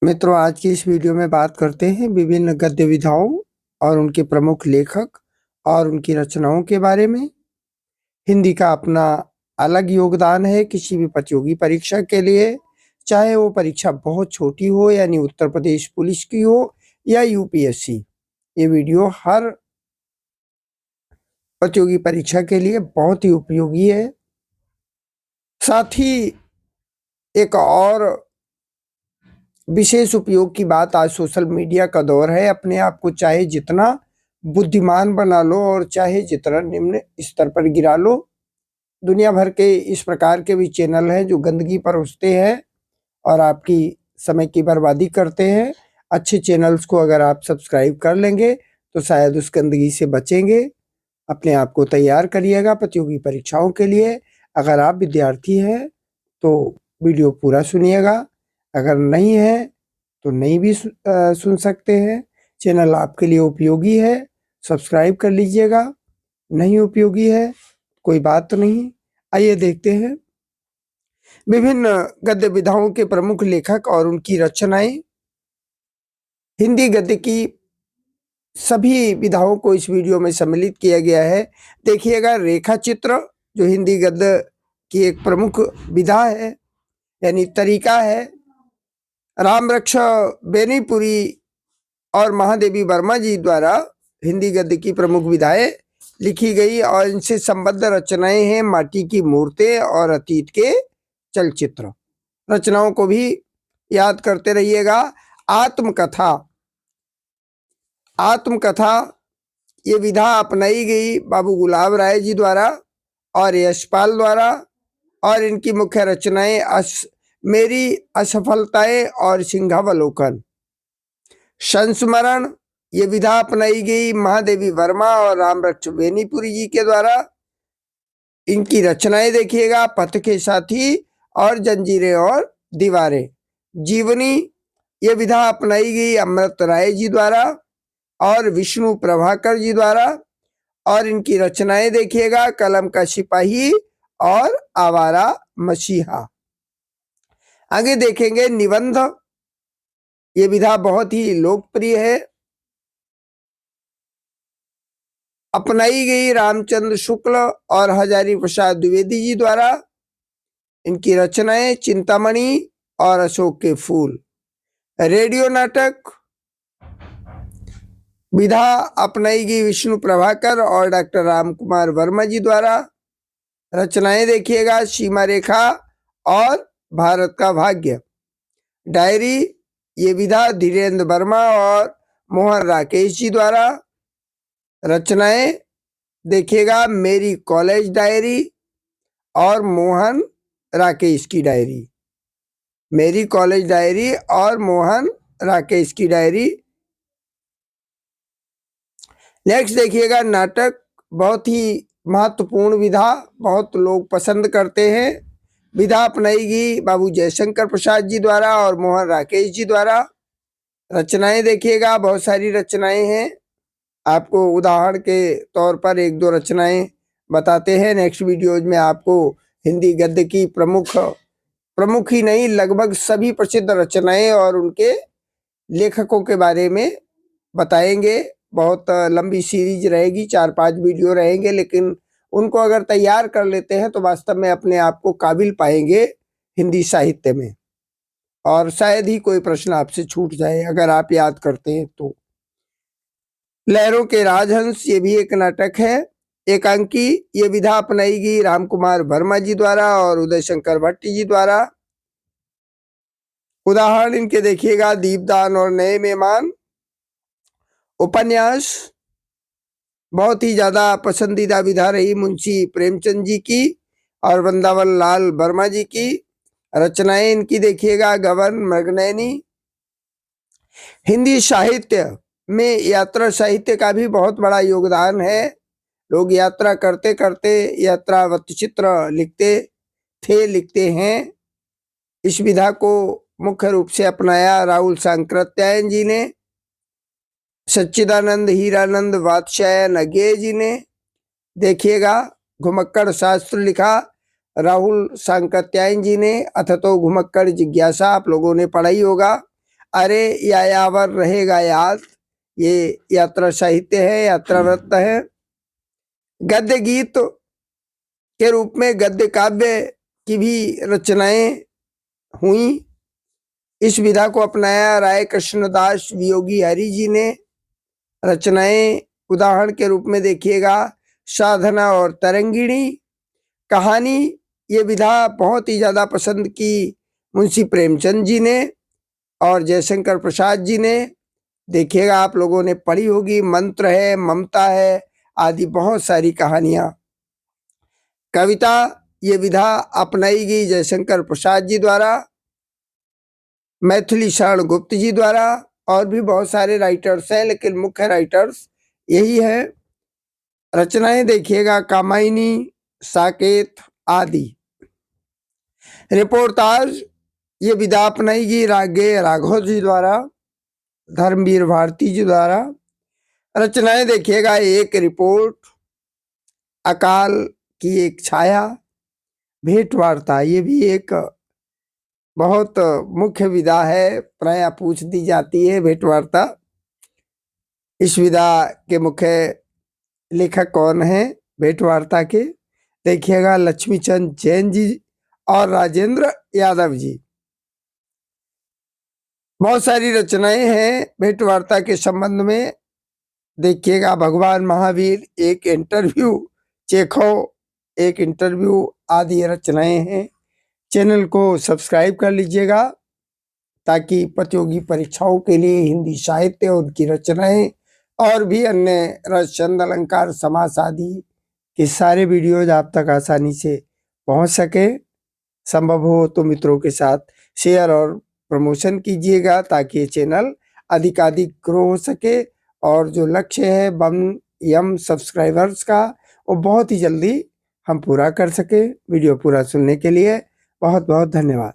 मित्रों, आज की इस वीडियो में बात करते हैं विभिन्न गद्य विधाओं और उनके प्रमुख लेखक और उनकी रचनाओं के बारे में। हिंदी का अपना अलग योगदान है किसी भी प्रतियोगी परीक्षा के लिए, चाहे वो परीक्षा बहुत छोटी हो यानी उत्तर प्रदेश पुलिस की हो या यूपीएससी। ये वीडियो हर प्रतियोगी परीक्षा के लिए बहुत ही उपयोगी है। साथ ही एक और विशेष उपयोग की बात, आज सोशल मीडिया का दौर है। अपने आप को चाहे जितना बुद्धिमान बना लो और चाहे जितना निम्न स्तर पर गिरा लो, दुनिया भर के इस प्रकार के भी चैनल हैं जो गंदगी परोसते हैं और आपकी समय की बर्बादी करते हैं। अच्छे चैनल्स को अगर आप सब्सक्राइब कर लेंगे तो शायद उस गंदगी से बचेंगे। अपने आप को तैयार करिएगा प्रतियोगी परीक्षाओं के लिए। अगर आप विद्यार्थी हैं तो वीडियो पूरा सुनिएगा, अगर नहीं है तो नहीं भी सुन सकते हैं। चैनल आपके लिए उपयोगी है, सब्सक्राइब कर लीजिएगा। नहीं उपयोगी है, कोई बात तो नहीं। आइए देखते हैं विभिन्न गद्य विधाओं के प्रमुख लेखक और उनकी रचनाएं। हिंदी गद्य की सभी विधाओं को इस वीडियो में सम्मिलित किया गया है। देखिएगा, रेखा चित्र जो हिंदी गद्य की एक प्रमुख विधा है यानी तरीका है। रामरक्ष बेनीपुरी और महादेवी वर्मा जी द्वारा हिंदी गद्य की प्रमुख विधाएं लिखी गई और इनसे संबद्ध रचनाएं हैं माटी की मूर्तें और अतीत के चलचित्र। रचनाओं को भी याद करते रहिएगा। आत्मकथा, आत्मकथा ये विधा अपनाई गई बाबू गुलाब राय जी द्वारा और यशपाल द्वारा, और इनकी मुख्य रचनाएं मेरी असफलताएं और सिंहावलोकन। संस्मरण ये विधा अपनाई गई महादेवी वर्मा और रामरक्ष बेनीपुरी जी के द्वारा। इनकी रचनाएं देखिएगा, पथ के साथी और जंजीरें और दीवारें। जीवनी ये विधा अपनाई गई अमृत राय जी द्वारा और विष्णु प्रभाकर जी द्वारा, और इनकी रचनाएं देखिएगा, कलम का सिपाही और आवारा मसीहा। आगे देखेंगे निबंध। ये विधा बहुत ही लोकप्रिय है, अपनाई गई रामचंद्र शुक्ल और हजारी प्रसाद द्विवेदी जी द्वारा। इनकी रचनाएं चिंतामणि और अशोक के फूल। रेडियो नाटक विधा अपनाई गई विष्णु प्रभाकर और डॉक्टर राम कुमार वर्मा जी द्वारा। रचनाएं देखिएगा, सीमा रेखा और भारत का भाग्य। डायरी ये विधा धीरेन्द्र वर्मा और मोहन राकेश जी द्वारा। रचनाएं देखिएगा, मेरी कॉलेज डायरी और मोहन राकेश की डायरी। मेरी कॉलेज डायरी और मोहन राकेश की डायरी। नेक्स्ट देखिएगा, नाटक बहुत ही महत्वपूर्ण विधा, बहुत लोग पसंद करते हैं। विधा अपनाई गई बाबू जयशंकर प्रसाद जी द्वारा और मोहन राकेश जी द्वारा। रचनाएं देखिएगा, बहुत सारी रचनाएं हैं। आपको उदाहरण के तौर पर एक दो रचनाएं बताते हैं। नेक्स्ट वीडियोज में आपको हिंदी गद्य की प्रमुख ही नहीं, लगभग सभी प्रसिद्ध रचनाएं और उनके लेखकों के बारे में बताएंगे। बहुत लंबी सीरीज रहेगी, 4-5 वीडियो रहेंगे, लेकिन उनको अगर तैयार कर लेते हैं तो वास्तव में अपने आप को काबिल पाएंगे हिंदी साहित्य में, और शायद ही कोई प्रश्न आपसे छूट जाए अगर आप याद करते हैं तो। लहरों के राजहंस ये भी एक नाटक है। एकांकी ये विधा अपनाई गई राम कुमार वर्मा जी द्वारा और उदय शंकर भट्ट जी द्वारा। उदाहरण इनके देखिएगा, दीपदान और नए मेहमान। उपन्यास बहुत ही ज्यादा पसंदीदा विधा रही मुंशी प्रेमचंद जी की और वृंदावन लाल वर्मा जी की। रचनाएं इनकी देखिएगा, गबन, मृगनयनी। हिंदी साहित्य में यात्रा साहित्य का भी बहुत बड़ा योगदान है। लोग यात्रा करते करते यात्रा वृत्तचित्र लिखते हैं। इस विधा को मुख्य रूप से अपनाया राहुल सांकृत्यायन जी ने, सच्चिदानंद हीरानंद वात्स्यायन अज्ञेय जी ने। देखिएगा, घुमक्कड़ शास्त्र लिखा राहुल सांकृत्यायन जी ने, अथ तो घुमक्कड़ जिज्ञासा आप लोगों ने पढ़ा ही होगा। अरे यायावर रहेगा याद, ये यात्रा साहित्य है, यात्रा वृत्त है। गद्य गीत के रूप में गद्य काव्य की भी रचनाएं हुई। इस विधा को अपनाया राय कृष्णदास वियोगी हरि जी ने। रचनाएं उदाहरण के रूप में देखिएगा साधना और तरंगिणी। कहानी ये विधा बहुत ही ज्यादा पसंद की मुंशी प्रेमचंद जी ने और जयशंकर प्रसाद जी ने। देखिएगा आप लोगों ने पढ़ी होगी, मंत्र है, ममता है आदि बहुत सारी कहानियां। कविता ये विधा अपनाई गई जयशंकर प्रसाद जी द्वारा, मैथिली शरण गुप्त जी द्वारा, और भी बहुत सारे राइटर्स हैं, लेकिन मुख्य राइटर्स यही है। रचनाएं देखिएगा कामायनी, साकेत आदि। रिपोर्टाज ये विधा अपनाई गई रागे राघव जी द्वारा, धर्मवीर भारती जी द्वारा। रचनाएं देखिएगा एक रिपोर्ट, अकाल की एक छाया, भेंट वार्ता ये भी एक बहुत मुख्य विधा है, प्रायः पूछ दी जाती है भेंट वार्ता। इस विधा के मुख्य लेखक कौन है भेंट वार्ता के? देखिएगा लक्ष्मीचंद जैन जी और राजेंद्र यादव जी। बहुत सारी रचनाएं हैं भेंट वार्ता के संबंध में। देखिएगा भगवान महावीर एक इंटरव्यू, चेखव एक इंटरव्यू आदि रचनाएं हैं। चैनल को सब्सक्राइब कर लीजिएगा ताकि प्रतियोगी परीक्षाओं के लिए हिंदी साहित्य, उनकी रचनाएं और भी अन्य रस, छंद, अलंकार, समास आदि के सारे वीडियोज आप तक आसानी से पहुंच सके। संभव हो तो मित्रों के साथ शेयर और प्रमोशन कीजिएगा ताकि ये चैनल अधिकाधिक ग्रो हो सके और जो लक्ष्य है 1 सब्सक्राइबर्स का वो बहुत ही जल्दी हम पूरा कर सके। वीडियो पूरा सुनने के लिए बहुत बहुत धन्यवाद।